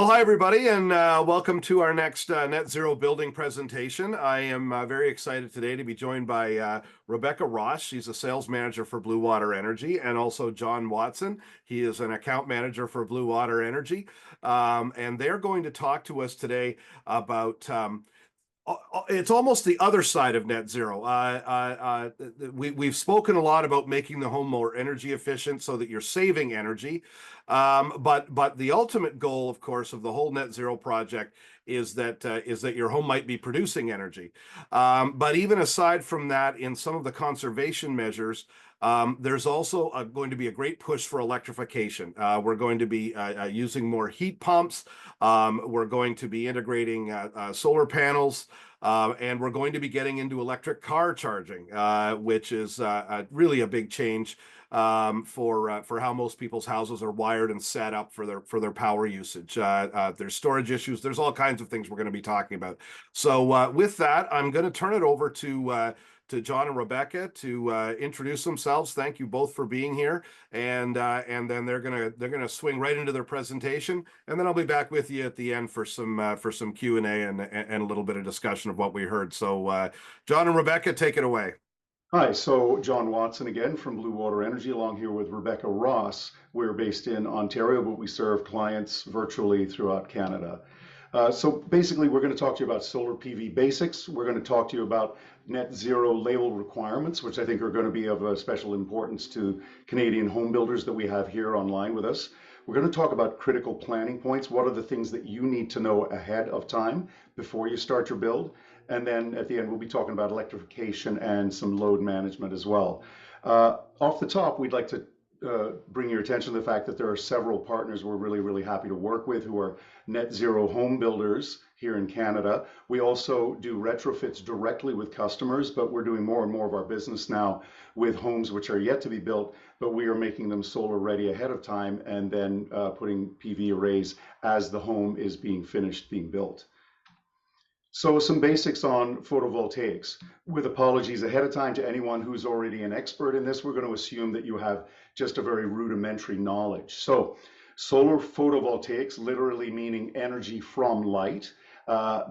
Well, hi everybody, and welcome to our next net zero building presentation. I am very excited today to be joined by Rebecca Ross. She's a sales manager for Bluewater Energy, and also John Watson. He is an account manager for Bluewater Energy, and they're going to talk to us today about it's almost the other side of net zero. We've spoken a lot about making the home more energy efficient so that you're saving energy. But the ultimate goal, of course, of the whole net zero project is that your home might be producing energy. But even aside from that, in some of the conservation measures, there's also going to be a great push for electrification. We're going to be using more heat pumps. We're going to be integrating solar panels. And we're going to be getting into electric car charging, which is really a big change for how most people's houses are wired and set up for their power usage. There's storage issues. There's all kinds of things we're going to be talking about. So with that, I'm going to turn it over to John and Rebecca to introduce themselves. Thank you both for being here, and then they're gonna swing right into their presentation, and then I'll be back with you at the end for some Q&A and a little bit of discussion of what we heard. So John and Rebecca, take it away. Hi, so John Watson again from Bluewater Energy, along here with Rebecca Ross. We're based in Ontario, but we serve clients virtually throughout Canada. So basically, we're going to talk to you about solar PV basics. We're going to talk to you about net zero label requirements, which I think are going to be of special importance to Canadian home builders that we have here online with us. We're going to talk about critical planning points. What are the things that you need to know ahead of time before you start your build? And then at the end, we'll be talking about electrification and some load management as well. Off the top, we'd like to bring your attention to the fact that there are several partners we're really happy to work with who are net zero home builders here in Canada. We also do retrofits directly with customers, but we're doing more and more of our business now with homes which are yet to be built, but we are making them solar ready ahead of time and then putting PV arrays as the home is being finished, being built. So some basics on photovoltaics. With apologies ahead of time to anyone who's already an expert in this, we're going to assume that you have just a very rudimentary knowledge. So solar photovoltaics, literally meaning energy from light.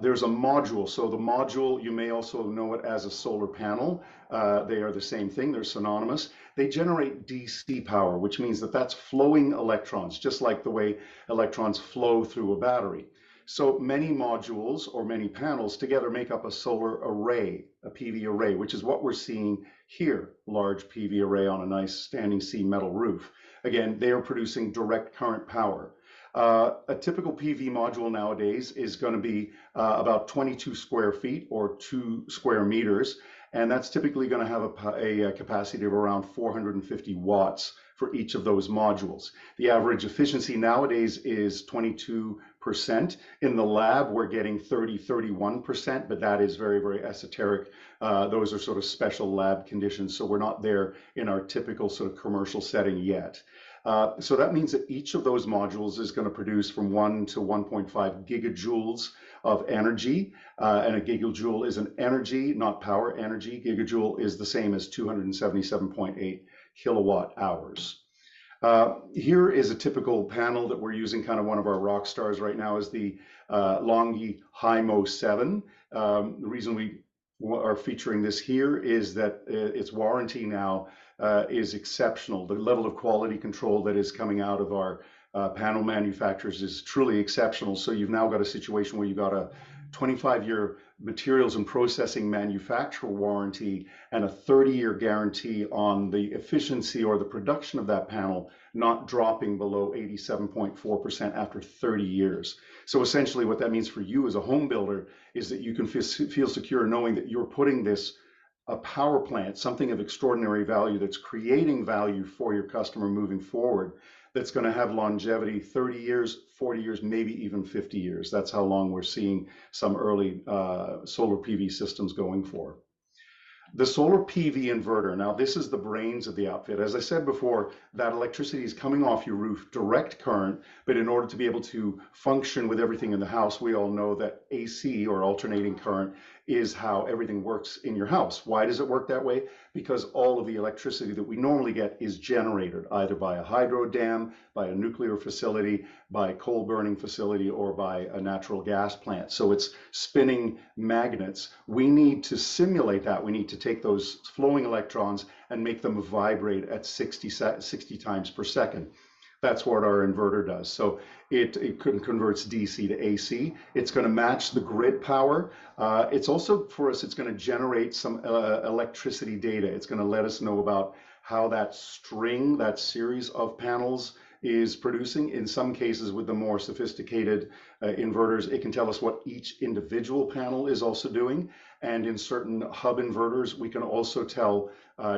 There's a module. So the module, you may also know it as a solar panel. They are the same thing. They're synonymous. They generate DC power, which means that that's flowing electrons, just like the way electrons flow through a battery. So many modules or many panels together make up a solar array, a PV array, which is what we're seeing here, large PV array on a nice standing seam metal roof. Again, they are producing direct current power. A typical PV module nowadays is going to be about 22 square feet or 2 square meters, and that's typically going to have a capacity of around 450 watts for each of those modules. The average efficiency nowadays is 22%. In the lab, we're getting 31%, but that is very esoteric. Those are sort of special lab conditions, so we're not there in our typical sort of commercial setting yet. So that means that each of those modules is going to produce from 1 to 1.5 gigajoules of energy, and a gigajoule is an energy, not power energy. Gigajoule is the same as 277.8 kilowatt hours. Here is a typical panel that we're using, kind of one of our rock stars right now is the Longi HIMO 7. The reason we are featuring this here is that its warranty now is exceptional. The level of quality control that is coming out of our panel manufacturers is truly exceptional. So you've now got a situation where you've got a 25-year materials and processing manufacturer warranty and a 30-year guarantee on the efficiency or the production of that panel not dropping below 87.4% after 30 years. So essentially what that means for you as a home builder is that you can feel secure knowing that you're putting this a power plant, something of extraordinary value that's creating value for your customer moving forward, that's going to have longevity 30 years, 40 years, maybe even 50 years. That's how long we're seeing some early solar PV systems going for. The solar PV inverter, now this is the brains of the outfit. As I said before, that electricity is coming off your roof, direct current, but in order to be able to function with everything in the house, we all know that AC, or alternating current, is how everything works in your house. Why does it work that way? Because all of the electricity that we normally get is generated either by a hydro dam, by a nuclear facility, by a coal burning facility, or by a natural gas plant. So it's spinning magnets. We need to simulate that. We need to take those flowing electrons and make them vibrate at 60 times per second. That's what our inverter does. So it converts DC to AC. It's going to match the grid power. It's also, for us, it's going to generate some electricity data. It's going to let us know about how that string, that series of panels is producing. In some cases, with the more sophisticated inverters, it can tell us what each individual panel is also doing. And in certain hub inverters, we can also tell,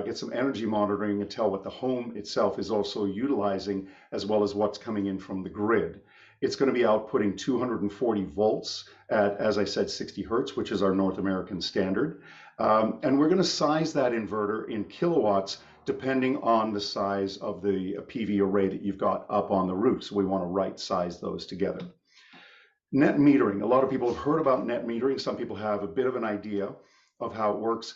get some energy monitoring and tell what the home itself is also utilizing, as well as what's coming in from the grid. It's going to be outputting 240 volts at, as I said, 60 hertz, which is our North American standard. And we're going to size that inverter in kilowatts depending on the size of the PV array that you've got up on the roof. So we want to right size those together. Net metering. A lot of people have heard about net metering. Some people have a bit of an idea of how it works.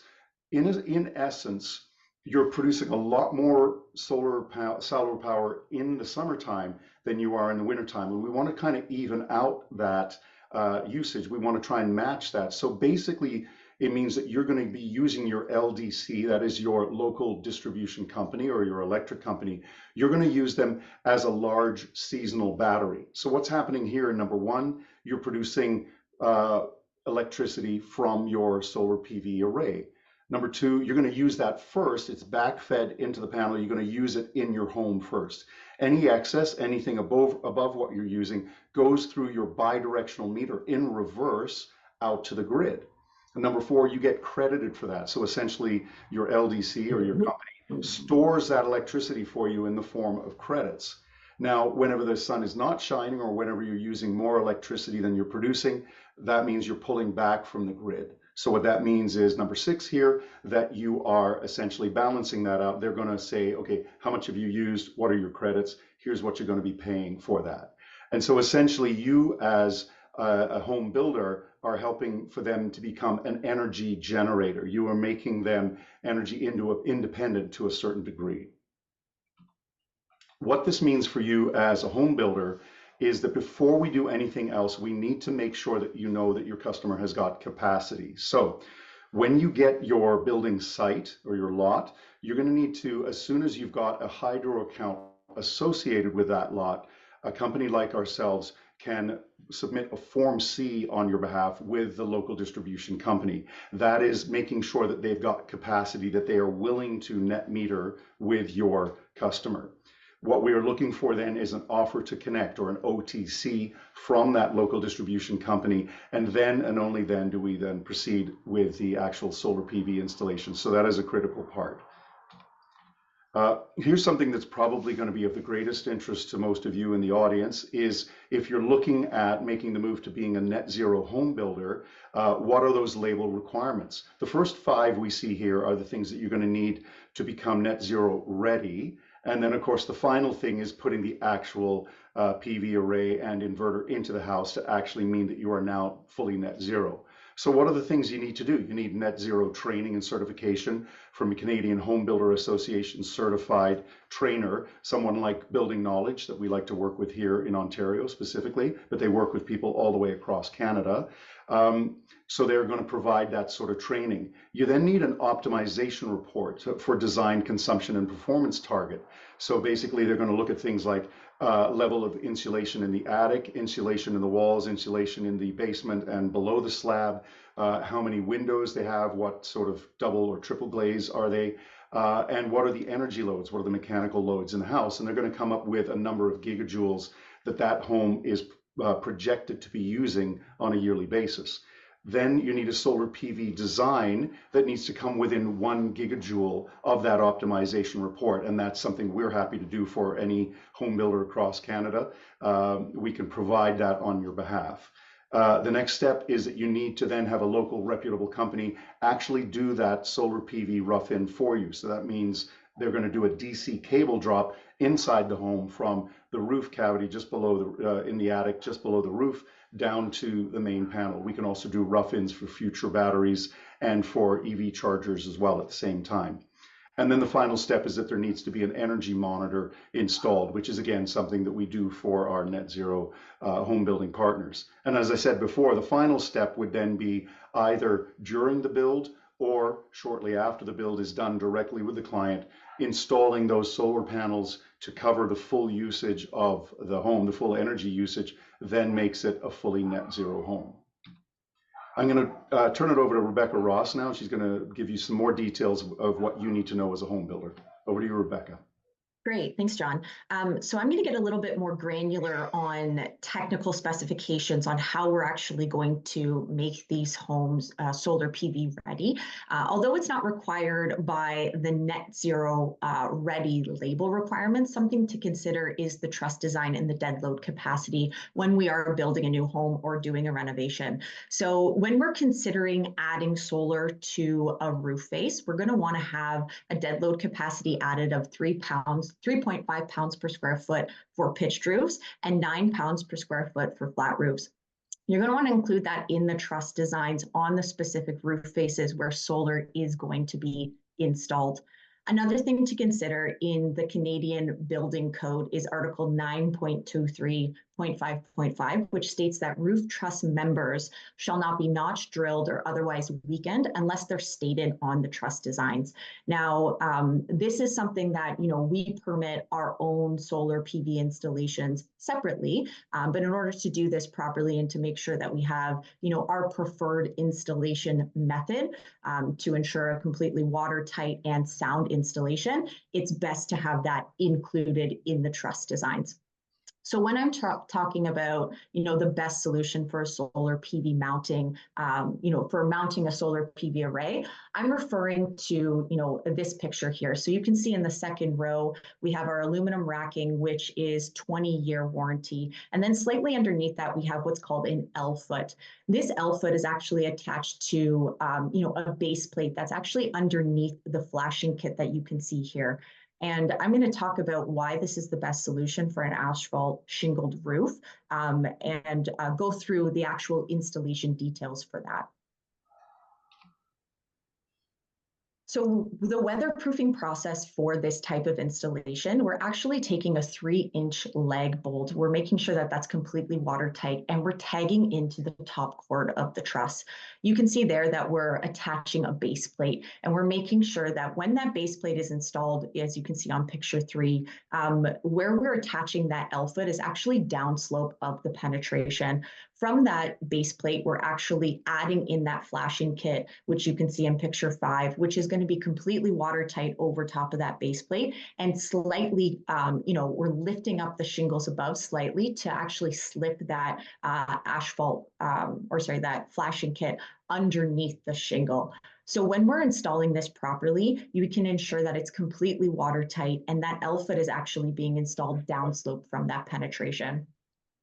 In essence, you're producing a lot more solar power in the summertime than you are in the wintertime. And we want to kind of even out that usage. We want to try and match that. So basically, it means that you're going to be using your LDC, that is your local distribution company or your electric company. You're going to use them as a large seasonal battery. So what's happening here, number one, you're producing electricity from your solar PV array. Number two, you're going to use that first. It's backfed into the panel. You're going to use it in your home first. Any excess, anything above what you're using, goes through your bidirectional meter in reverse out to the grid. And number four, you get credited for that. So essentially, your LDC or your company stores that electricity for you in the form of credits. Now, whenever the sun is not shining or whenever you're using more electricity than you're producing, that means you're pulling back from the grid. So what that means is, number six here, that you are essentially balancing that out. They're going to say, okay, how much have you used? What are your credits? Here's what you're going to be paying for that. And so essentially, you as a home builder are helping for them to become an energy generator. You are making them energy independent to a certain degree. What this means for you as a home builder is that before we do anything else, we need to make sure that you know that your customer has got capacity. So when you get your building site or your lot, you're going to need to, as soon as you've got a hydro account associated with that lot, a company like ourselves can submit a Form C on your behalf with the local distribution company. That is making sure that they've got capacity, that they are willing to net meter with your customer. What we are looking for then is an offer to connect, or an OTC, from that local distribution company, and then and only then do we then proceed with the actual solar PV installation. So that is a critical part. Here's something that's probably going to be of the greatest interest to most of you in the audience, is if you're looking at making the move to being a net zero home builder, what are those label requirements? The first five we see here are the things that you're going to need to become net zero ready. And then, of course, the final thing is putting the actual PV array and inverter into the house to actually mean that you are now fully net zero. So what are the things you need to do? You need net zero training and certification from a Canadian Home Builder Association certified trainer, someone like Building Knowledge that we like to work with here in Ontario specifically, but they work with people all the way across Canada. So they're going to provide that sort of training. You then need an optimization report for design, consumption, and performance target. So basically, they're going to look at things like level of insulation in the attic, insulation in the walls, insulation in the basement and below the slab, how many windows they have, what sort of double or triple glaze are they, and what are the energy loads, what are the mechanical loads in the house. And they're going to come up with a number of gigajoules that home is projected to be using on a yearly basis. Then you need a solar PV design that needs to come within 1 gigajoule of that optimization report. And that's something we're happy to do for any home builder across Canada. We can provide that on your behalf. The next step is that you need to then have a local reputable company actually do that solar PV rough in for you. So that means they're going to do a DC cable drop inside the home from the roof cavity just below in the attic, just below the roof, down to the main panel. We can also do rough ins for future batteries and for EV chargers as well at the same time. And then the final step is that there needs to be an energy monitor installed, which is again something that we do for our net zero home building partners. And as I said before, the final step would then be either during the build or shortly after the build is done directly with the client, installing those solar panels to cover the full usage of the home, the full energy usage, then makes it a fully net zero home. I'm going to turn it over to Rebecca Ross now. She's going to give you some more details of what you need to know as a home builder. Over to you, Rebecca. Great, thanks, John. So I'm going to get a little bit more granular on technical specifications on how we're actually going to make these homes solar PV ready. Although it's not required by the net zero ready label requirements, something to consider is the truss design and the dead load capacity when we are building a new home or doing a renovation. So when we're considering adding solar to a roof face, we're going to want to have a dead load capacity added of 3.5 pounds per square foot for pitched roofs and 9 pounds per square foot for flat roofs. You're going to want to include that in the truss designs on the specific roof faces where solar is going to be installed. Another thing to consider in the Canadian Building Code is Article 9.23.5.5, which states that roof truss members shall not be notched, drilled, or otherwise weakened unless they're stated on the truss designs. Now, this is something that we permit our own solar PV installations separately, but in order to do this properly and to make sure that we have our preferred installation method to ensure a completely watertight and sound installation, it's best to have that included in the truss designs. So when I'm talking about, the best solution for solar PV mounting, for mounting a solar PV array, I'm referring to, this picture here. So you can see in the second row, we have our aluminum racking, which is 20-year warranty. And then slightly underneath that, we have what's called an L-foot. This L-foot is actually attached to, a base plate that's actually underneath the flashing kit that you can see here. And I'm going to talk about why this is the best solution for an asphalt shingled roof and go through the actual installation details for that. So the weatherproofing process for this type of installation, we're actually taking a 3-inch lag bolt. We're making sure that that's completely watertight and we're tagging into the top cord of the truss. You can see there that we're attaching a base plate and we're making sure that when that base plate is installed, as you can see on picture 3, where we're attaching that L-foot is actually downslope of the penetration. From that base plate, we're actually adding in that flashing kit, which you can see in picture 5, which is going to be completely watertight over top of that base plate and slightly, we're lifting up the shingles above slightly to actually slip that that flashing kit underneath the shingle. So when we're installing this properly, you can ensure that it's completely watertight and that L-foot is actually being installed downslope from that penetration.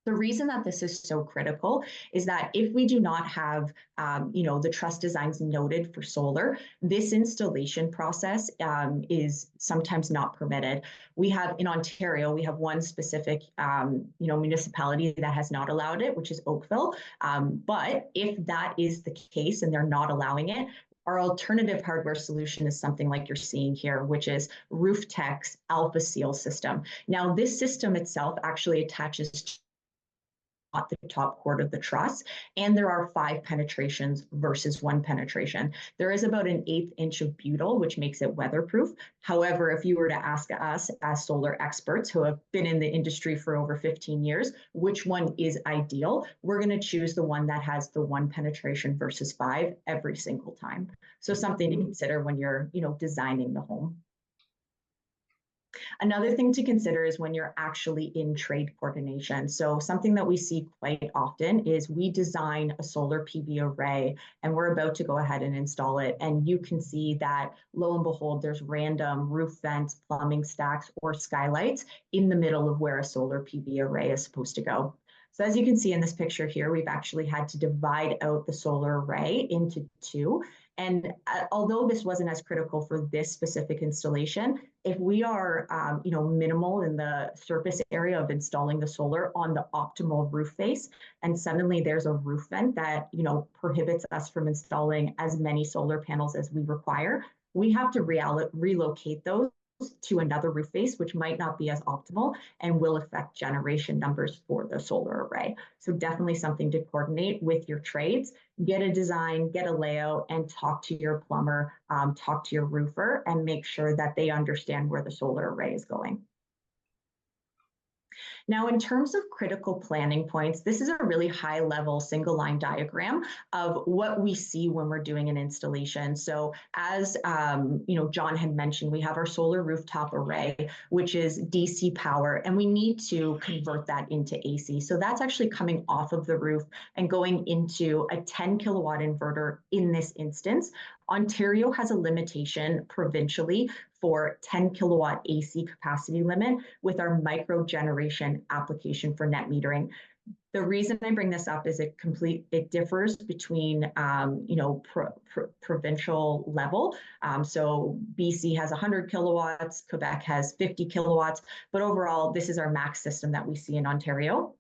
The reason that this is so critical is that if we do not have, the truss designs noted for solar, this installation process is sometimes not permitted. We have in Ontario, we have one specific, municipality that has not allowed it, which is Oakville. But if that is the case and they're not allowing it, our alternative hardware solution is something like you're seeing here, which is RoofTech's Alpha Seal system. Now, this system itself actually attaches at the top cord of the truss, and there are 5 penetrations versus 1 penetration. There is about an 1/8 inch of butyl, which makes it weatherproof. However, if you were to ask us as solar experts who have been in the industry for over 15 years, which one is ideal, we're going to choose the one that has the 1 penetration versus 5 every single time. So something to consider when you're, designing the home. Another thing to consider is when you're actually in trade coordination. So something that we see quite often is we design a solar PV array and we're about to go ahead and install it. And you can see that lo and behold, there's random roof vents, plumbing stacks, or skylights in the middle of where a solar PV array is supposed to go. So as you can see in this picture here, we've actually had to divide out the solar array into two. And although this wasn't as critical for this specific installation, if we are minimal in the surface area of installing the solar on the optimal roof face, and suddenly there's a roof vent that prohibits us from installing as many solar panels as we require, we have to relocate those to another roof face, which might not be as optimal and will affect generation numbers for the solar array. So definitely something to coordinate with your trades, get a design, get a layout, and talk to your plumber, talk to your roofer, and make sure that they understand where the solar array is going. Now, in terms of critical planning points, this is a really high level single line diagram of what we see when we're doing an installation. So as John had mentioned, we have our solar rooftop array, which is DC power, and we need to convert that into AC. So that's actually coming off of the roof and going into a 10 kilowatt inverter in this instance. Ontario has a limitation provincially for 10 kilowatt AC capacity limit with our micro generation application for net metering. The reason I bring this up is it differs between provincial level. So BC has 100 kilowatts, Quebec has 50 kilowatts, but overall this is our max system that we see in Ontario.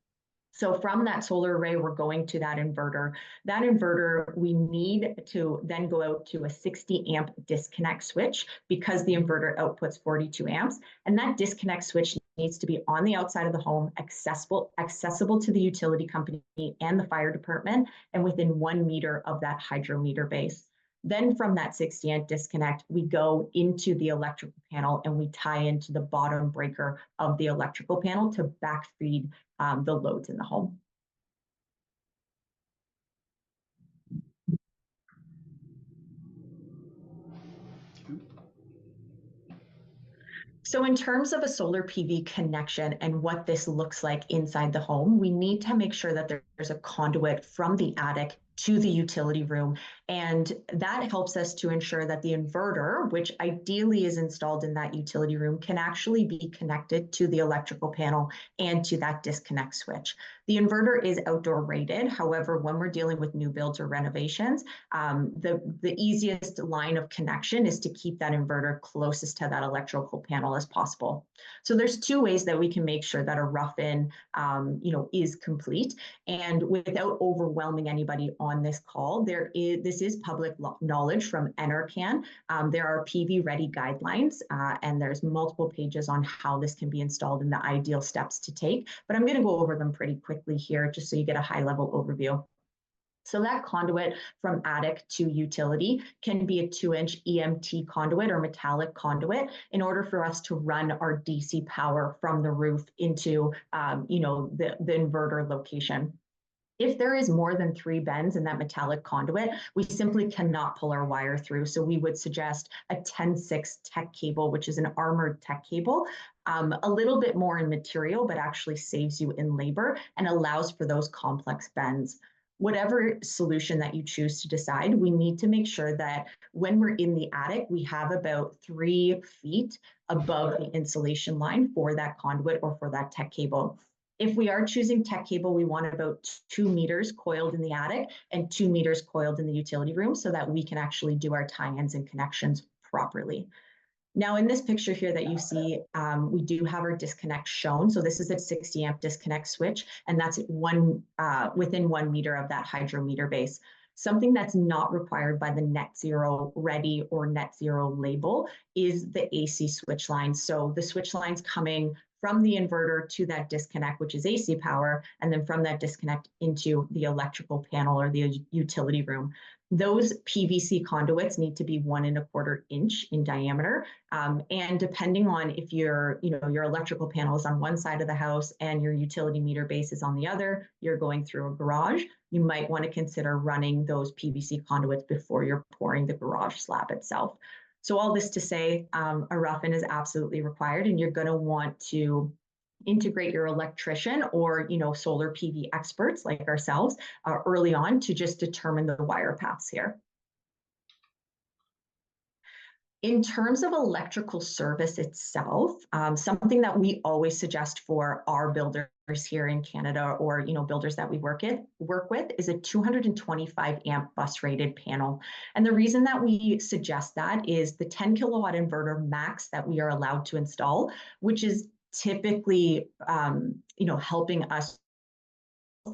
So from that solar array, we're going to that inverter. That inverter, we need to then go out to a 60 amp disconnect switch because the inverter outputs 42 amps. And that disconnect switch needs to be on the outside of the home, accessible to the utility company and the fire department, and within 1 meter of that hydrometer base. Then from that 60 amp disconnect, we go into the electrical panel and we tie into the bottom breaker of the electrical panel to backfeed the loads in the home. So in terms of a solar PV connection and what this looks like inside the home, we need to make sure that there's a conduit from the attic to the utility room. And that helps us to ensure that the inverter, which ideally is installed in that utility room, can actually be connected to the electrical panel and to that disconnect switch. The inverter is outdoor rated. However, when we're dealing with new builds or renovations, the easiest line of connection is to keep that inverter closest to that electrical panel as possible. So there's two ways that we can make sure that a rough-in is complete. And without overwhelming anybody on this call, this is public knowledge from NRCan. There are PV ready guidelines, and there's multiple pages on how this can be installed and the ideal steps to take. But I'm going to go over them pretty quickly here, just so you get a high level overview. So that conduit from attic to utility can be a 2-inch EMT conduit or metallic conduit in order for us to run our DC power from the roof into the inverter location. If there is more than 3 bends in that metallic conduit, we simply cannot pull our wire through. So we would suggest a 10-6 tech cable, which is an armored tech cable, a little bit more in material, but actually saves you in labor and allows for those complex bends. Whatever solution that you choose to decide, we need to make sure that when we're in the attic, we have about 3 feet above the insulation line for that conduit or for that tech cable. If we are choosing tech cable, we want about 2 meters coiled in the attic and 2 meters coiled in the utility room so that we can actually do our tie-ins and connections properly. Now in this picture here that you see, we do have our disconnect shown. So this is a 60 amp disconnect switch, and that's within 1 meter of that hydrometer base. Something that's not required by the net zero ready or net zero label is the AC switch line. So the switch lines coming from the inverter to that disconnect, which is AC power, and then from that disconnect into the electrical panel or the utility room. Those PVC conduits need to be 1 1/4 inch in diameter. And depending on if your electrical panel is on one side of the house and your utility meter base is on the other, you're going through a garage, you might want to consider running those PVC conduits before you're pouring the garage slab itself. So all this to say, a rough-in is absolutely required, and you're going to want to integrate your electrician or solar PV experts like ourselves early on to just determine the wire paths here. In terms of electrical service itself, something that we always suggest for our builders here in Canada, or builders that we work with, is a 225 amp bus rated panel. And the reason that we suggest that is the 10 kilowatt inverter max that we are allowed to install, which is typically helping us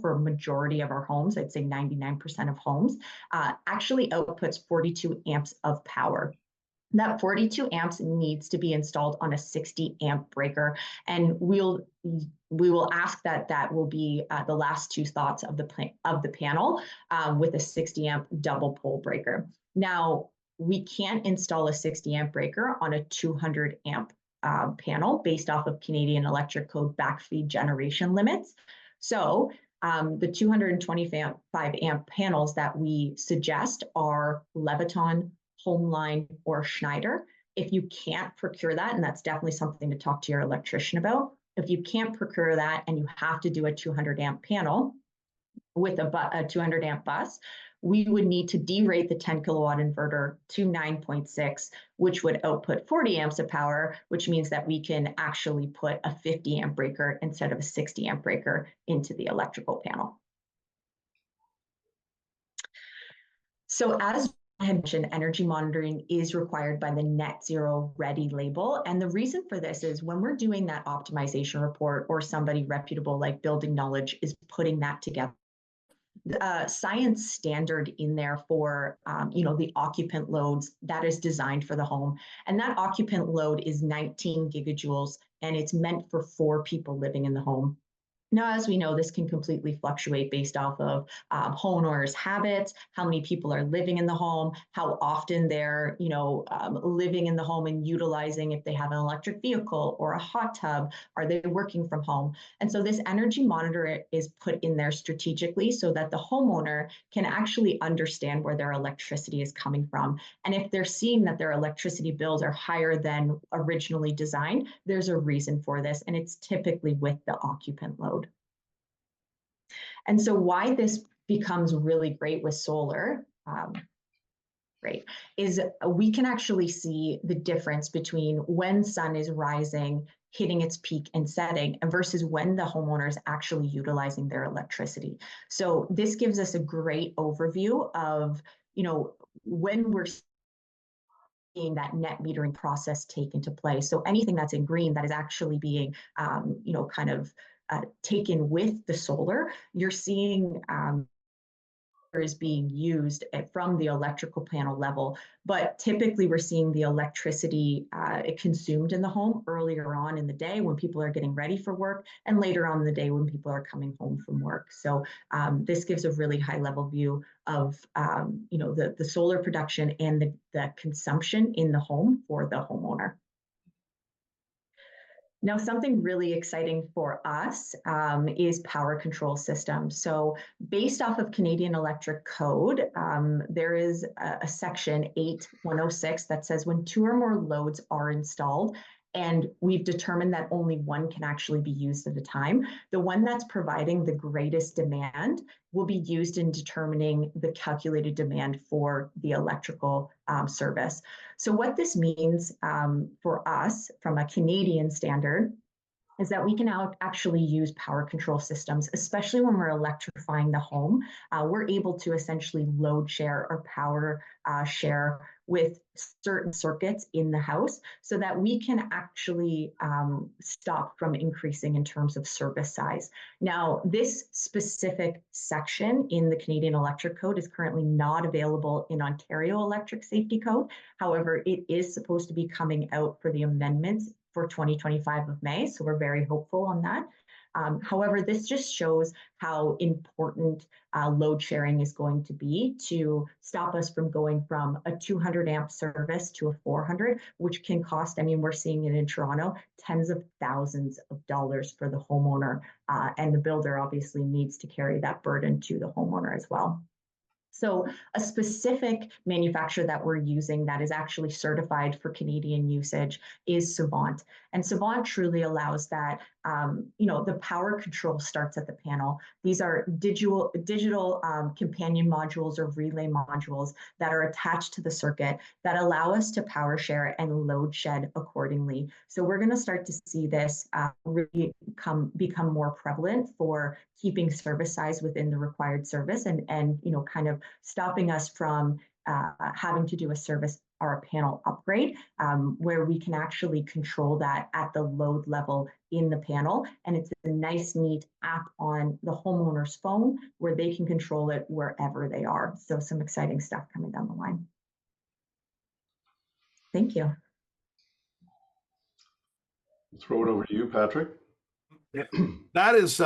for a majority of our homes. I'd say 99% of homes actually outputs 42 amps of power. That 42 amps needs to be installed on a 60 amp breaker, and we will ask that will be the last two thoughts of the panel with a 60 amp double pole breaker. Now, we can't install a 60 amp breaker on a 200 amp panel based off of Canadian Electric Code backfeed generation limits. So the 225 amp panels that we suggest are Leviton, Homeline, or Schneider. If you can't procure that, and that's definitely something to talk to your electrician about, if you can't procure that and you have to do a 200 amp panel with a 200 amp bus, we would need to derate the 10 kilowatt inverter to 9.6, which would output 40 amps of power, which means that we can actually put a 50 amp breaker instead of a 60 amp breaker into the electrical panel. So as I had mentioned, energy monitoring is required by the Net Zero Ready label. And the reason for this is when we're doing that optimization report, or somebody reputable like Building Knowledge is putting that together, science standard in there for the occupant loads that is designed for the home, and that occupant load is 19 gigajoules, and it's meant for 4 people living in the home. Now, as we know, this can completely fluctuate based off of homeowners' habits, how many people are living in the home, how often they're, living in the home and utilizing, if they have an electric vehicle or a hot tub, are they working from home? And so this energy monitor is put in there strategically so that the homeowner can actually understand where their electricity is coming from. And if they're seeing that their electricity bills are higher than originally designed, there's a reason for this, and it's typically with the occupant load. And so why this becomes really great with solar, is we can actually see the difference between when sun is rising, hitting its peak and setting, and versus when the homeowner is actually utilizing their electricity. So this gives us a great overview of, when we're seeing that net metering process take into place. So anything that's in green that is actually being, taken with the solar, you're seeing is being used from the electrical panel level, but typically we're seeing the electricity consumed in the home earlier on in the day when people are getting ready for work, and later on in the day when people are coming home from work. So this gives a really high level view of the solar production and the consumption in the home for the homeowner. Now, something really exciting for us is power control systems. So based off of Canadian Electric Code, there is a section 8106 that says when 2 or more loads are installed, and we've determined that only one can actually be used at a time, the one that's providing the greatest demand will be used in determining the calculated demand for the electrical service. So what this means for us from a Canadian standard is that we can now actually use power control systems, especially when we're electrifying the home. We're able to essentially load share or power share with certain circuits in the house so that we can actually stop from increasing in terms of service size. Now, this specific section in the Canadian Electric Code is currently not available in Ontario Electric Safety Code. However, it is supposed to be coming out for the amendments for 2025 of May, so we're very hopeful on that. However, this just shows how important load sharing is going to be to stop us from going from a 200 amp service to a 400, which can cost, we're seeing it in Toronto, tens of thousands of dollars for the homeowner, and the builder obviously needs to carry that burden to the homeowner as well. So a specific manufacturer that we're using that is actually certified for Canadian usage is Savant. And Savant truly allows that the power control starts at the panel. These are digital companion modules or relay modules that are attached to the circuit that allow us to power share and load shed accordingly. So we're going to start to see this really become more prevalent for keeping service size within the required service, and kind of stopping us from having to do a service or a panel upgrade, where we can actually control that at the load level in the panel. And it's a nice, neat app on the homeowner's phone where they can control it wherever they are. So some exciting stuff coming down the line. Thank you. Throw it over to you, Patrick. Yeah. That is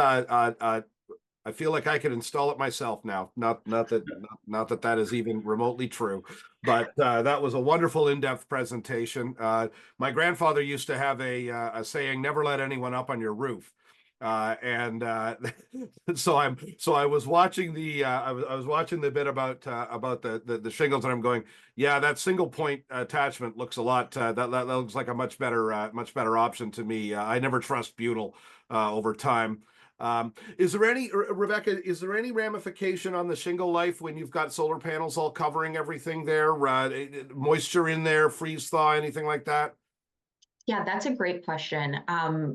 I feel like I could install it myself now. Not that that is even remotely true, but that was a wonderful in-depth presentation. My grandfather used to have a saying, "Never let anyone up on your roof." And so I was watching I was watching the bit about the shingles, and I'm going, yeah, that single point attachment looks a lot that looks like a much better option to me. I never trust butyl over time. Is there any, Rebecca, is there any ramification on the shingle life when you've got solar panels all covering everything there? Moisture in there, freeze thaw, anything like that? Yeah, that's a great question.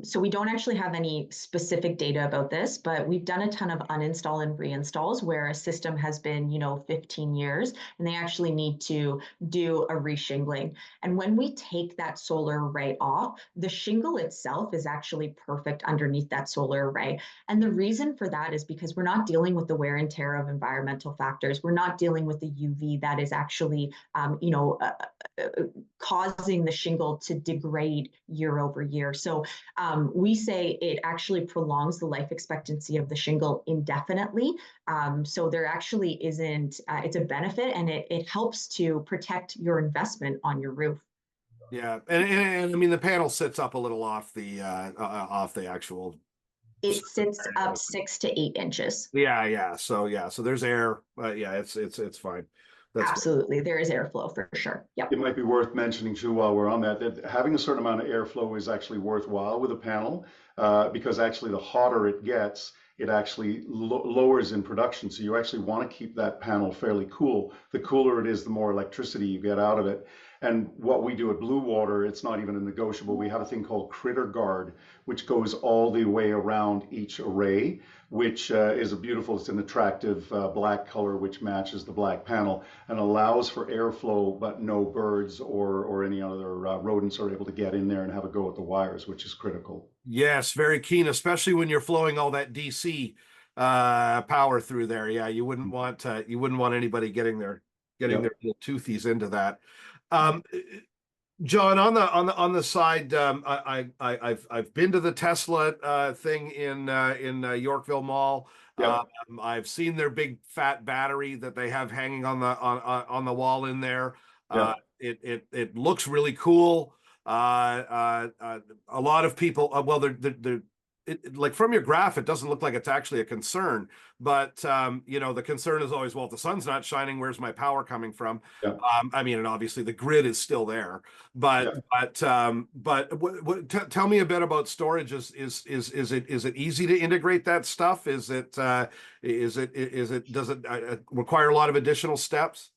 So we don't actually have any specific data about this, but we've done a ton of uninstall and reinstalls where a system has been, 15 years, and they actually need to do a reshingling. And when we take that solar array off, the shingle itself is actually perfect underneath that solar array. And the reason for that is because we're not dealing with the wear and tear of environmental factors. We're not dealing with the UV that is actually, causing the shingle to degrade year over year. So we say it actually prolongs the life expectancy of the shingle indefinitely. So there actually isn't, it's a benefit, and it helps to protect your investment on your roof. Yeah, and I mean the panel sits up a little off the actual. It sits up 6 to 8 inches. Yeah. So there's air. Yeah, it's fine. That's good. Absolutely. There is airflow for sure. Yep. It might be worth mentioning too, while we're on that having a certain amount of airflow is actually worthwhile with a panel, because actually the hotter it gets, it actually lowers in production. So you actually want to keep that panel fairly cool. The cooler it is, the more electricity you get out of it. And what we do at Bluewater, it's not even a negotiable. We have a thing called Critter Guard, which goes all the way around each array, which is a beautiful, it's an attractive black color, which matches the black panel and allows for airflow, but no birds or any other rodents are able to get in there and have a go at the wires, which is critical. Yes, very keen, especially when you're flowing all that DC power through there. Yeah, you wouldn't want anybody getting their Yep. little toothies into that. Um, John, on the side, I've been to the Tesla thing in Yorkville Mall. Yep. I've seen their big fat battery that they have hanging on the wall in there. Yep. It looks really cool. A lot of people, well, they're like from your graph, it doesn't look like it's actually a concern, but the concern is always, well, if the sun's not shining, where's my power coming from? Yep. I mean, and obviously the grid is still there, but Yep. tell me a bit about storage. Is it easy to integrate that stuff? Does it require a lot of additional steps?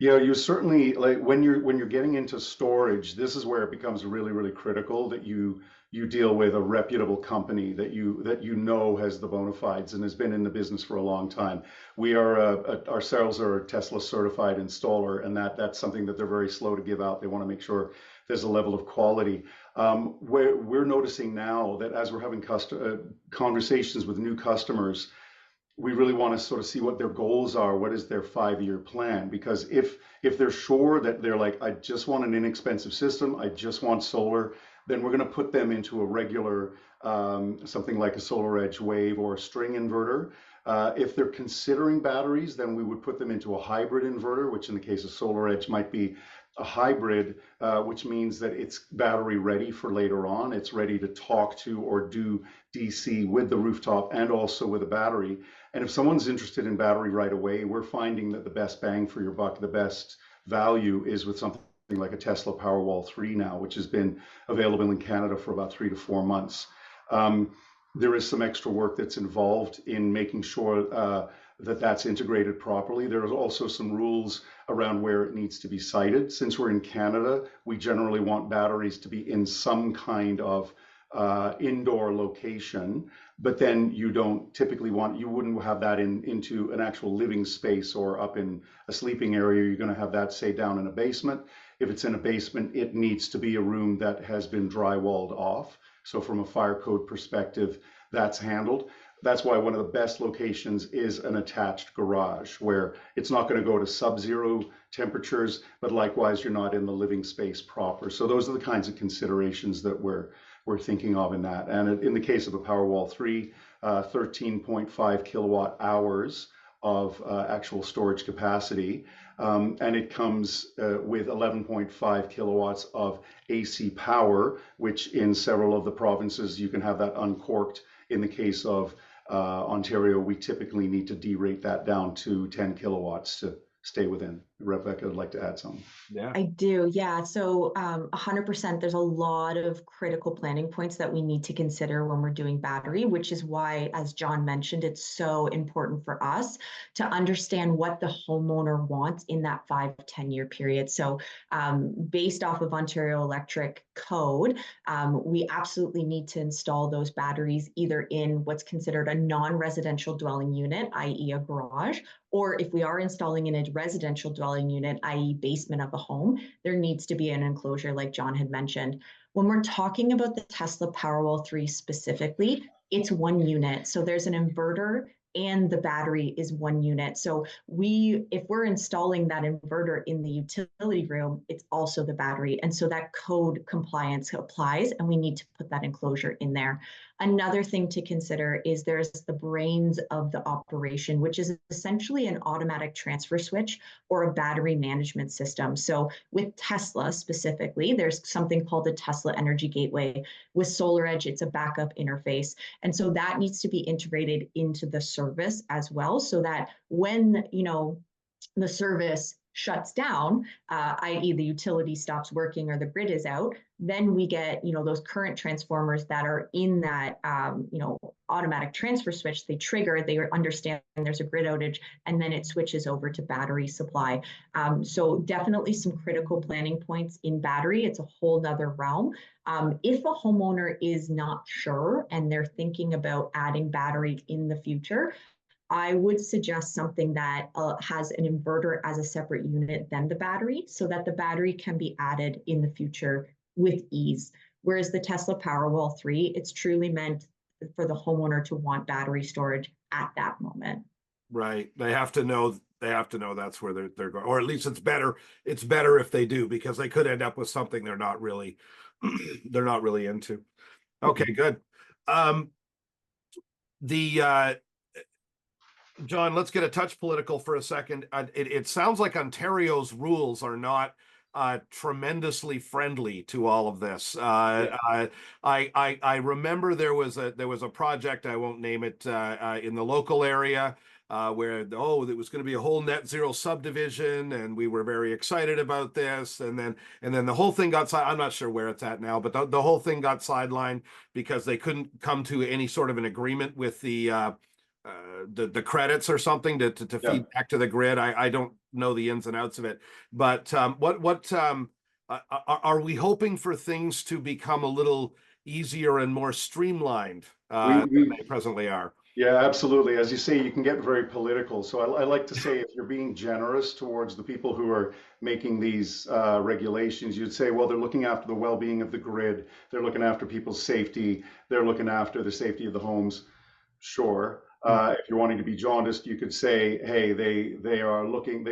Yeah, you certainly, like when you're getting into storage, this is where it becomes really, really critical that you deal with a reputable company that you know has the bona fides and has been in the business for a long time. We are ourselves are a Tesla certified installer, and that's something that they're very slow to give out. They want to make sure there's a level of quality. We're noticing now that as we're having conversations with new customers, we really want to sort of see what their goals are. What is their 5-year plan? Because if they're sure that they're like, I just want an inexpensive system, I just want solar, then we're going to put them into a regular something like a Solar Edge Wave or a string inverter. If they're considering batteries, then we would put them into a hybrid inverter, which in the case of Solar Edge might be a hybrid, which means that it's battery ready for later on. It's ready to talk to or do DC with the rooftop and also with a battery. And if someone's interested in battery right away, we're finding that the best bang for your buck, the best value is with something like a Tesla Powerwall 3 now, which has been available in Canada for about 3 to 4 months. There is some extra work that's involved in making sure that that's integrated properly. There are also some rules around where it needs to be sited. Since we're in Canada, we generally want batteries to be in some kind of indoor location, but then you don't typically want, you wouldn't have that into an actual living space or up in a sleeping area. You're going to have that, say, down in a basement. If it's in a basement, it needs to be a room that has been drywalled off. So from a fire code perspective, that's handled. That's why one of the best locations is an attached garage, where it's not going to go to sub-zero temperatures, but likewise, you're not in the living space proper. So those are the kinds of considerations that we're thinking of in that. And in the case of a Powerwall 3, 13.5 kilowatt hours of actual storage capacity. And it comes with 11.5 kilowatts of AC power, which in several of the provinces, you can have that uncorked. In the case of Ontario, we typically need to derate that down to 10 kilowatts to stay within. Rebecca would like to add something. Yeah. I do, yeah. So 100%, there's a lot of critical planning points that we need to consider when we're doing battery, which is why, as John mentioned, it's so important for us to understand what the homeowner wants in that 5-10 year period. So based off of Ontario Electric Code, we absolutely need to install those batteries either in what's considered a non-residential dwelling unit, i.e. a garage, or if we are installing in a residential dwelling unit, i.e. basement of a home, there needs to be an enclosure like John had mentioned. When we're talking about the Tesla Powerwall 3 specifically, it's one unit. So there's an inverter and the battery is one unit. So if we're installing that inverter in the utility room, it's also the battery. And so that code compliance applies and we need to put that enclosure in there. Another thing to consider is there's the brains of the operation, which is essentially an automatic transfer switch or a battery management system. So with Tesla specifically, there's something called the Tesla Energy Gateway. With SolarEdge, it's a backup interface. And so that needs to be integrated into the service as well, so that when, the service shuts down, i.e. the utility stops working or the grid is out, then we get, those current transformers that are in that, automatic transfer switch, they trigger, they understand there's a grid outage, and then it switches over to battery supply. So definitely some critical planning points in battery. It's a whole nother realm. If a homeowner is not sure and they're thinking about adding battery in the future, I would suggest something that has an inverter as a separate unit than the battery, so that the battery can be added in the future with ease. Whereas the Tesla Powerwall 3, it's truly meant for the homeowner to want battery storage at that moment. Right. They have to know that's where they're going, or at least it's better if they do, because they could end up with something they're not really they're not really into. Okay, good. John, let's get a touch political for a second. It sounds like Ontario's rules are not tremendously friendly to all of this. I remember there was a project, I won't name it, in the local area where it was going to be a whole net zero subdivision, and we were very excited about this, and then the whole thing got I'm not sure where it's at now, but the whole thing got sidelined because they couldn't come to any sort of an agreement with the credits or something to feed back to the grid. I don't know the ins and outs of it, but are we hoping for things to become a little easier and more streamlined than they presently are? Yeah, absolutely. As you say, you can get very political. So I like to say, if you're being generous towards the people who are making these regulations, you'd say, well, they're looking after the well-being of the grid. They're looking after people's safety. They're looking after the safety of the homes. Sure. If you're wanting to be jaundiced, you could say, hey, they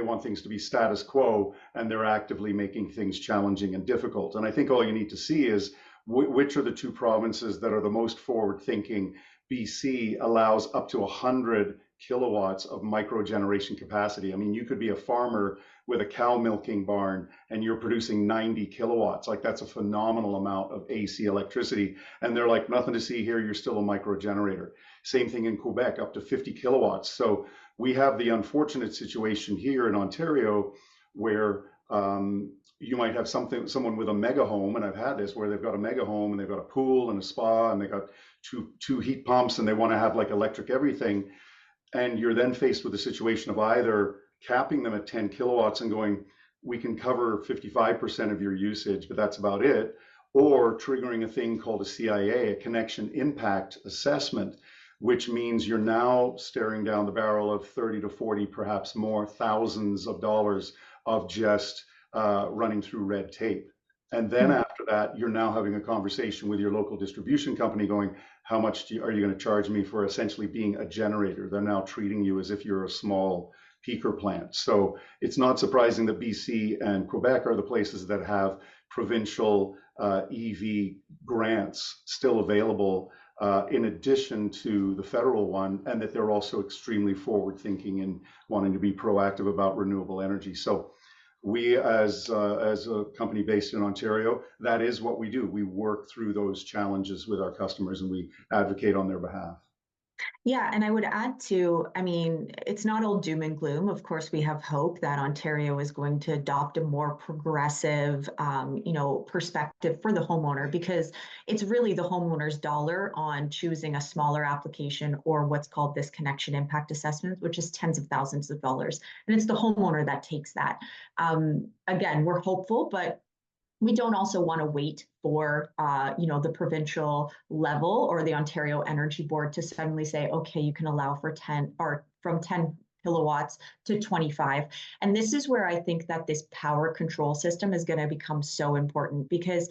want things to be status quo, and they're actively making things challenging and difficult. And I think all you need to see is which are the two provinces that are the most forward-thinking. BC allows up to 100 kilowatts of micro generation capacity. I mean, you could be a farmer with a cow milking barn and you're producing 90 kilowatts. Like, that's a phenomenal amount of AC electricity. And they're like, nothing to see here, you're still a micro generator. Same thing in Quebec, up to 50 kilowatts. So we have the unfortunate situation here in Ontario where You might have someone with a mega home, and I've had this where they've got a mega home and they've got a pool and a spa and they got two heat pumps and they want to have like electric everything. And you're then faced with a situation of either capping them at 10 kilowatts and going, we can cover 55% of your usage, but that's about it, or triggering a thing called a CIA, a connection impact assessment, which means you're now staring down the barrel of 30 to 40, perhaps more, thousands of dollars of just running through red tape. And then after that, you're now having a conversation with your local distribution company going, how much are you going to charge me for essentially being a generator? They're now treating you as if you're a small peaker plant. So it's not surprising that BC and Quebec are the places that have provincial EV grants still available in addition to the federal one, and that they're also extremely forward thinking and wanting to be proactive about renewable energy. So we, as a company based in Ontario, that is what we do. We work through those challenges with our customers and we advocate on their behalf. Yeah, and I would add to, I mean, it's not all doom and gloom. Of course, we have hope that Ontario is going to adopt a more progressive, perspective for the homeowner, because it's really the homeowner's dollar on choosing a smaller application or what's called this connection impact assessment, which is tens of thousands of dollars. And it's the homeowner that takes that. Again, we're hopeful, but we don't also want to wait for the provincial level or the Ontario Energy Board to suddenly say, okay, you can allow for 10 or from 10 kilowatts to 25. And this is where I think that this power control system is going to become so important, because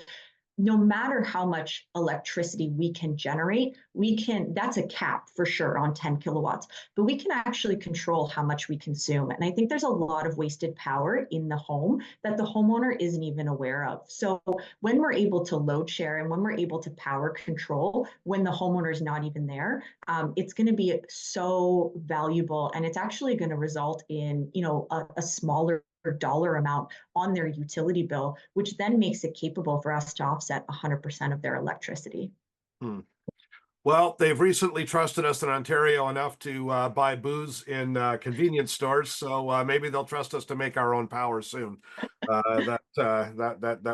no matter how much electricity we can generate, that's a cap for sure on 10 kilowatts, but we can actually control how much we consume. And I think there's a lot of wasted power in the home that the homeowner isn't even aware of. So when we're able to load share and when we're able to power control, when the homeowner's not even there, it's going to be so valuable. And it's actually going to result in, a smaller dollar amount on their utility bill, which then makes it capable for us to offset 100% of their electricity. Well, they've recently trusted us in Ontario enough to buy booze in convenience stores, so maybe they'll trust us to make our own power soon. That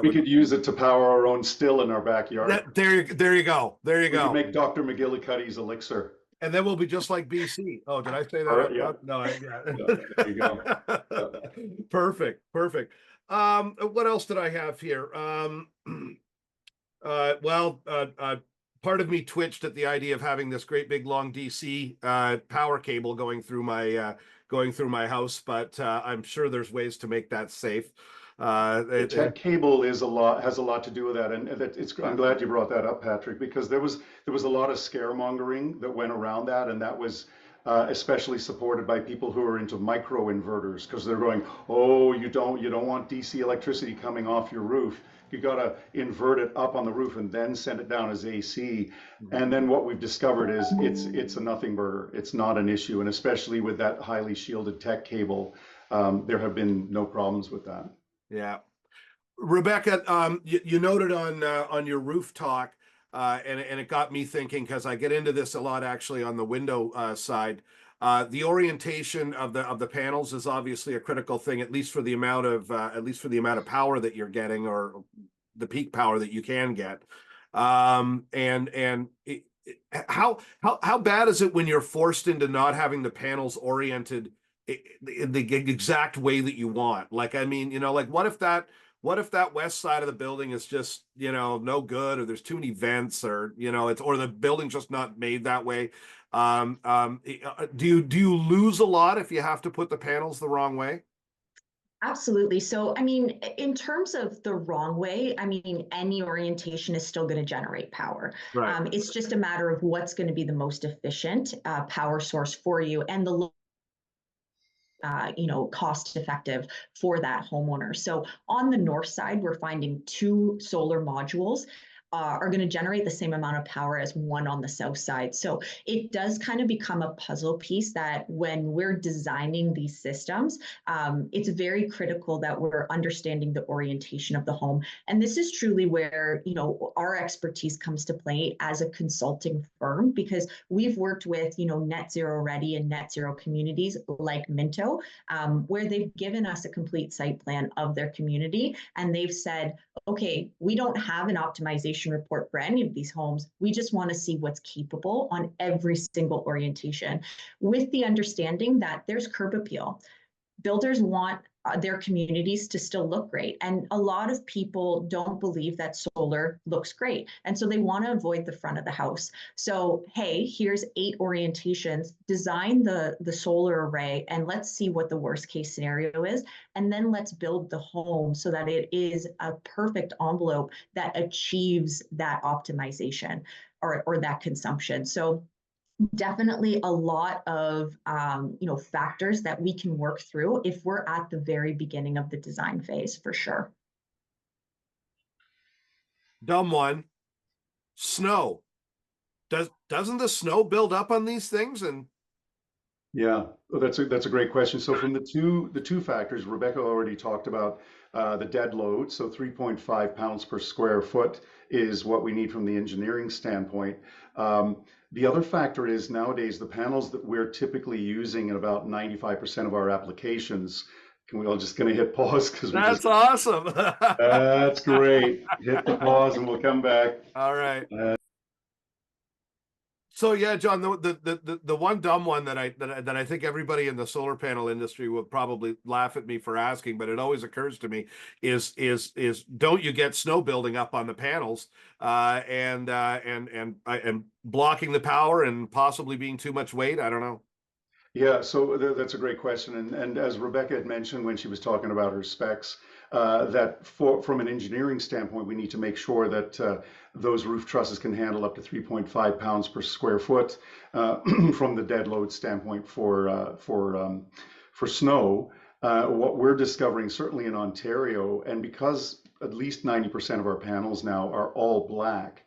We would could use it to power our own still in our backyard. there you go. There you We go. could make Dr. McGillicuddy's elixir. And then we'll be just like BC. Oh, did I say that? Yeah. No, Yeah, there you go. Yeah. Perfect. What else did I have here? Part of me twitched at the idea of having this great big long DC power cable going through my house, but I'm sure there's ways to make that safe. The tech cable has a lot to do with that, and I'm glad you brought that up, Patrick, because there was a lot of scaremongering that went around that, and that was especially supported by people who are into micro inverters, because they're going, oh, you don't want DC electricity coming off your roof. You got to invert it up on the roof and then send it down as AC. And then what we've discovered is it's a nothing burger. It's not an issue, and especially with that highly shielded tech cable, there have been no problems with that. Yeah. Rebecca, you noted on your roof talk, and it got me thinking, because I get into this a lot actually on the window side. The orientation of the panels is obviously a critical thing, at least for the amount of power that you're getting, or the peak power that you can get. How bad is it when you're forced into not having the panels oriented in the exact way that you want? Like, I mean, like what if that west side of the building is just, no good, or there's too many vents, or, or the building's just not made that way. Do you lose a lot if you have to put the panels the wrong way? Absolutely. So, I mean, in terms of the wrong way, I mean, any orientation is still going to generate power. Right. It's just a matter of what's going to be the most efficient power source for you, and the cost effective for that homeowner. So on the north side, we're finding 2 solar modules are going to generate the same amount of power as one on the south side. So it does kind of become a puzzle piece that when we're designing these systems, it's very critical that we're understanding the orientation of the home. And this is truly where, you know, our expertise comes to play as a consulting firm, because we've worked with, you know, net zero ready and net zero communities like Minto, where they've given us a complete site plan of their community. And they've said, okay, we don't have an optimization report for any of these homes. We just want to see what's capable on every single orientation, with the understanding that there's curb appeal. Builders want their communities to still look great. And a lot of people don't believe that solar looks great. And so they want to avoid the front of the house. So, hey, here's 8 orientations, design the solar array, and let's see what the worst case scenario is. And then let's build the home so that it is a perfect envelope that achieves that optimization or that consumption. So definitely a lot of you know, factors that we can work through if we're at the very beginning of the design phase, for sure. Dumb one. Snow. Doesn't the snow build up on these things? And Yeah, well, that's a great question. So from the two factors, Rebecca already talked about the dead load. So 3.5 pounds per square foot is what we need from the engineering standpoint. The other factor is nowadays the panels that we're typically using in about 95% of our applications. Can we all just gonna hit pause because we that's just awesome. that's great. Hit the pause and we'll come back. All right. So yeah, John, the one dumb one that I think everybody in the solar panel industry will probably laugh at me for asking, but it always occurs to me is don't you get snow building up on the panels and blocking the power and possibly being too much weight? I don't know. Yeah, so that's a great question. And as Rebecca had mentioned when she was talking about her specs, that from an engineering standpoint, we need to make sure that those roof trusses can handle up to 3.5 pounds per square foot from the dead load standpoint for snow. What we're discovering, certainly in Ontario, and because at least 90% of our panels now are all black,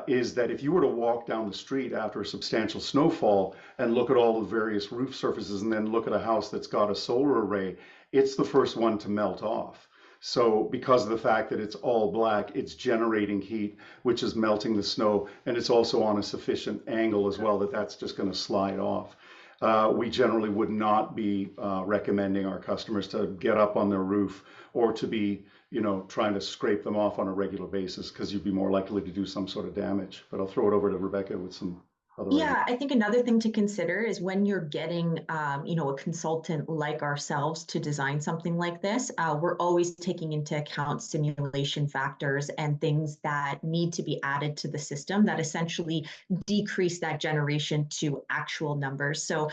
is that if you were to walk down the street after a substantial snowfall and look at all the various roof surfaces and then look at a house that's got a solar array, it's the first one to melt off. So because of the fact that it's all black, it's generating heat, which is melting the snow, and it's also on a sufficient angle as well that that's just going to slide off. We generally would not be recommending our customers to get up on their roof or to be, you know, trying to scrape them off on a regular basis, because you'd be more likely to do some sort of damage. But I'll throw it over to Rebecca with some other ideas. Yeah, I think another thing to consider is when you're getting, you know, a consultant like ourselves to design something like this, we're always taking into account simulation factors and things that need to be added to the system that essentially decrease that generation to actual numbers. So,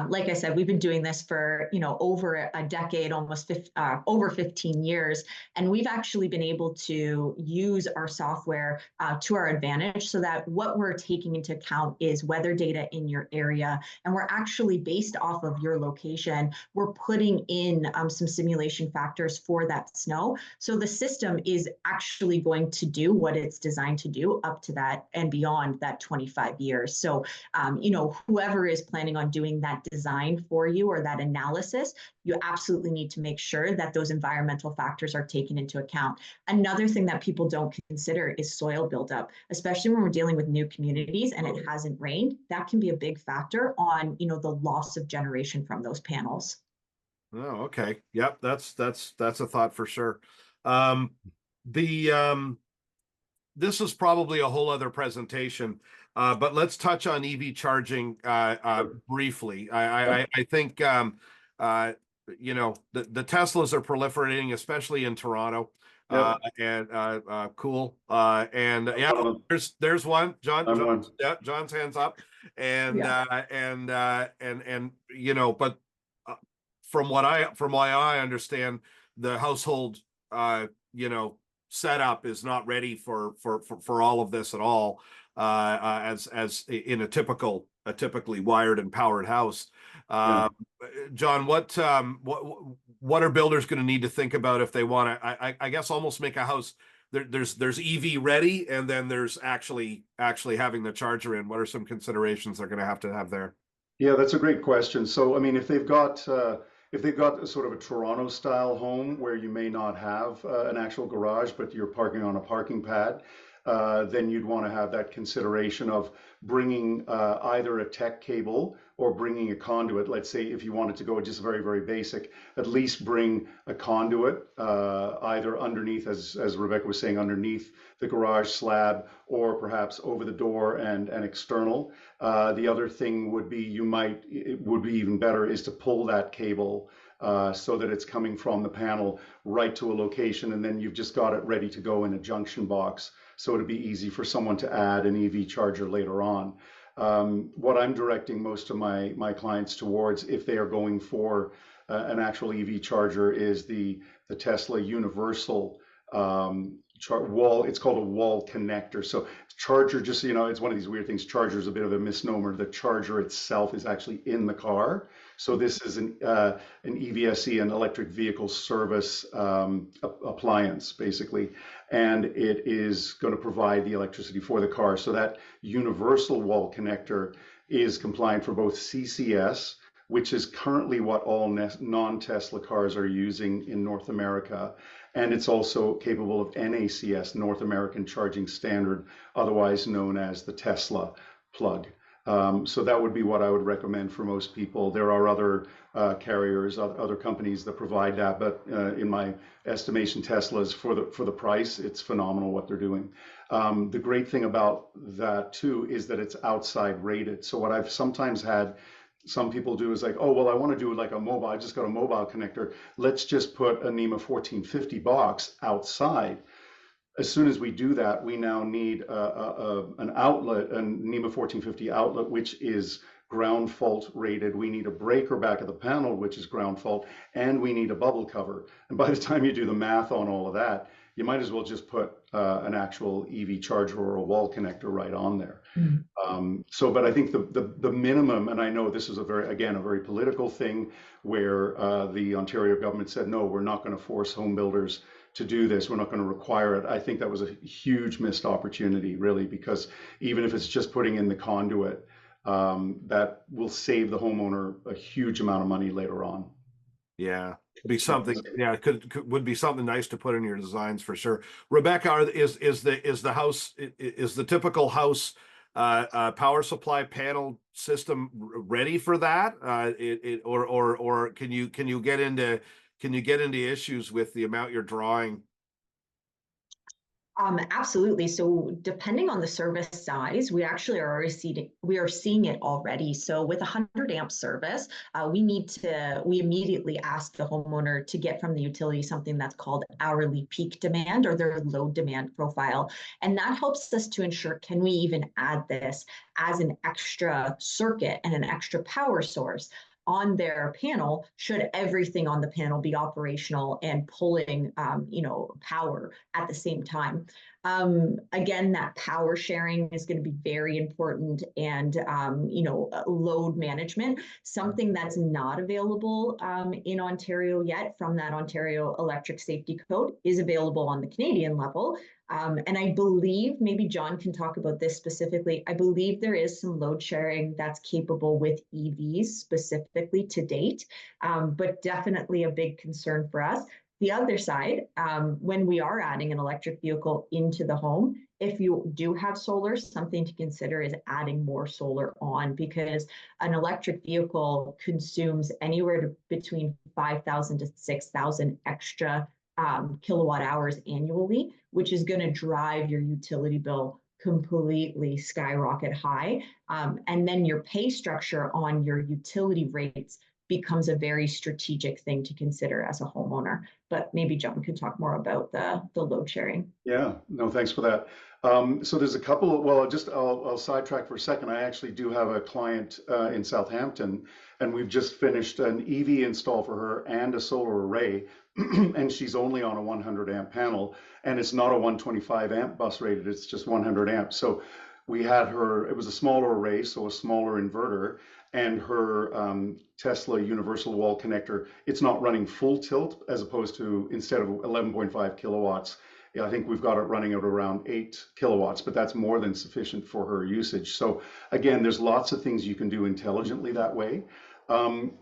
like I said, we've been doing this for, you know, over a decade, almost over 15 years, and we've actually been able to use our software to our advantage, so that what we're taking into account is weather data in your area. And we're actually, based off of your location, we're putting in some simulation factors for that snow. So the system is actually going to do what it's designed to do up to that and beyond that 25 years. So, you know, whoever is planning on doing that design for you or that analysis, you absolutely need to make sure that those environmental factors are taken into account. Another thing that people don't consider is soil buildup, especially when we're dealing with new communities and it hasn't rained. That can be a big factor on, you know, the loss of generation from those panels. Oh, okay. Yep, that's a thought for sure. The this is probably a whole other presentation, but let's touch on EV charging briefly. I think you know, the Teslas are proliferating, especially in Toronto. Yep. And cool. And yeah, One of them. there's one. I'm one. Yeah, John's hands up. And Yeah. and you know, but from what I understand, the household you know, setup is not ready for all of this at all, as in a typically wired and powered house. Yeah. John, what are builders going to need to think about if they want to, I guess, almost make a house there's EV ready, and then there's actually having the charger in. What are some considerations they're going to have there? Yeah, that's a great question. So, I mean, if they've got a sort of a Toronto style home where you may not have an actual garage, but you're parking on a parking pad, then you'd want to have that consideration of bringing either a tech cable or bringing a conduit. Let's say if you wanted to go just very, very basic, at least bring a conduit either underneath, as Rebecca was saying, underneath the garage slab, or perhaps over the door and external. The other thing would be it would be even better is to pull that cable so that it's coming from the panel right to a location, and then you've just got it ready to go in a junction box. So it'd be easy for someone to add an EV charger later on. What I'm directing most of my clients towards, if they are going for an actual EV charger, is the Tesla Universal wall. It's called a wall connector. So charger, just so you know, it's one of these weird things. Charger is a bit of a misnomer. The charger itself is actually in the car. So this is an EVSE, an electric vehicle service appliance, basically, and it is going to provide the electricity for the car. So that universal wall connector is compliant for both CCS, which is currently what all non-Tesla cars are using in North America, and it's also capable of NACS, North American Charging Standard, otherwise known as the Tesla plug. So that would be what I would recommend for most people. There are other carriers, other companies that provide that, but in my estimation, Tesla's for the price, it's phenomenal what they're doing. The great thing about that too is that it's outside rated. So what I've sometimes had some people do is like, oh, well, I want to do like a mobile. I just got a mobile connector. Let's just put a NEMA 1450 box outside. As soon as we do that, we now need an outlet, a NEMA 1450 outlet, which is ground fault rated. We need a breaker back at the panel, which is ground fault, and we need a bubble cover. And by the time you do the math on all of that, you might as well just put an actual EV charger or a wall connector right on there. But I think the minimum, and I know this is a very political thing where the Ontario government said, no, we're not going to force home builders to do this. We're not going to require it. I think that was a huge missed opportunity, really, because even if it's just putting in the conduit, that will save the homeowner a huge amount of money later on. Yeah, be something. Yeah, it would be something nice to put in your designs for sure. Rebecca, is the typical house power supply panel system ready for that? Or can you get into issues with the amount you're drawing? Absolutely. So depending on the service size, we actually are seeing it already. So with a 100 amp service, we immediately ask the homeowner to get from the utility something that's called hourly peak demand or their load demand profile. And that helps us to ensure, can we even add this as an extra circuit and an extra power source on their panel, should everything on the panel be operational and pulling power at the same time. Again, that power sharing is going to be very important, and load management, something that's not available in Ontario yet from that Ontario Electric Safety Code, is available on the Canadian level. And I believe, maybe John can talk about this specifically, I believe there is some load sharing that's capable with EVs specifically to date, but definitely a big concern for us. The other side, when we are adding an electric vehicle into the home, if you do have solar, something to consider is adding more solar on, because an electric vehicle consumes anywhere between 5,000 to 6,000 extra kilowatt hours annually, which is going to drive your utility bill completely skyrocket high. And then your pay structure on your utility rates becomes a very strategic thing to consider as a homeowner. But maybe John could talk more about the load sharing. Yeah, no, thanks for that. So there's a couple I'll sidetrack for a second. I actually do have a client in Southampton, and we've just finished an EV install for her and a solar array, and she's only on a 100 amp panel, and it's not a 125 amp bus rated, it's just 100 amps. So we had her, it was a smaller array, so a smaller inverter, and her Tesla universal wall connector, it's not running full tilt, as opposed to, instead of 11.5 kilowatts, I think we've got it running at around 8 kilowatts, but that's more than sufficient for her usage. So again, there's lots of things you can do intelligently that way.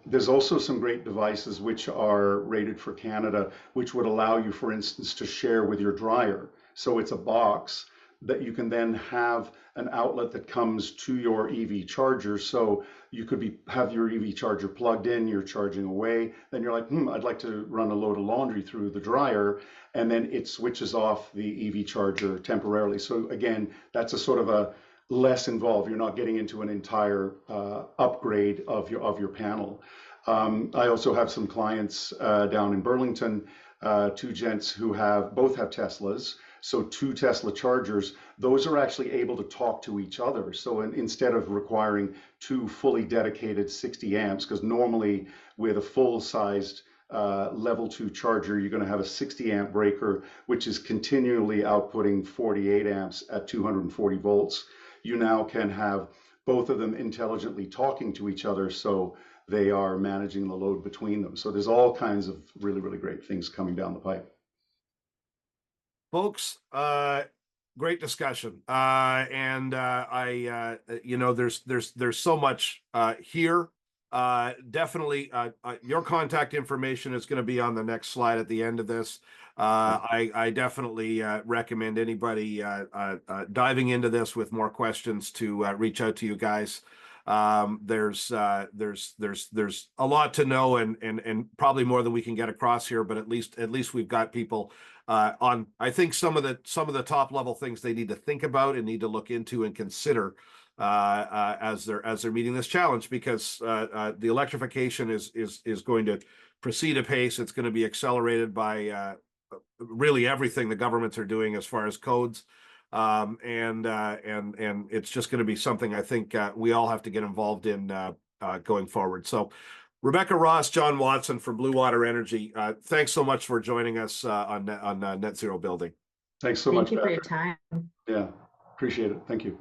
There's also some great devices which are rated for Canada, which would allow you, for instance, to share with your dryer. So it's a box that you can then have an outlet that comes to your EV charger. So you could have your EV charger plugged in, you're charging away, then you're like, I'd like to run a load of laundry through the dryer, and then it switches off the EV charger temporarily. So again, that's a sort of a less involved. You're not getting into an entire upgrade of your panel. I also have some clients down in Burlington, two gents who both have Teslas. So 2 Tesla chargers, those are actually able to talk to each other. So instead of requiring 2 fully dedicated 60 amps, because normally with a full-sized level 2 charger, you're going to have a 60 amp breaker, which is continually outputting 48 amps at 240 volts. You now can have both of them intelligently talking to each other, so they are managing the load between them. So there's all kinds of really, really great things coming down the pipe. Folks, great discussion. There's so much here. Definitely, your contact information is going to be on the next slide at the end of this. I definitely recommend anybody diving into this with more questions to reach out to you guys. There's a lot to know, and probably more than we can get across here, but at least we've got people on, I think, some of the top level things they need to think about and need to look into and consider as they're meeting this challenge, because the electrification is going to proceed apace. It's going to be accelerated by really everything the governments are doing as far as codes. And it's just going to be something I think we all have to get involved in going forward. So Rebecca Ross, John Watson from Bluewater Energy, thanks so much for joining us on Net Zero Building. Thanks so Thank much. you for your time. Yeah, appreciate it. Thank you.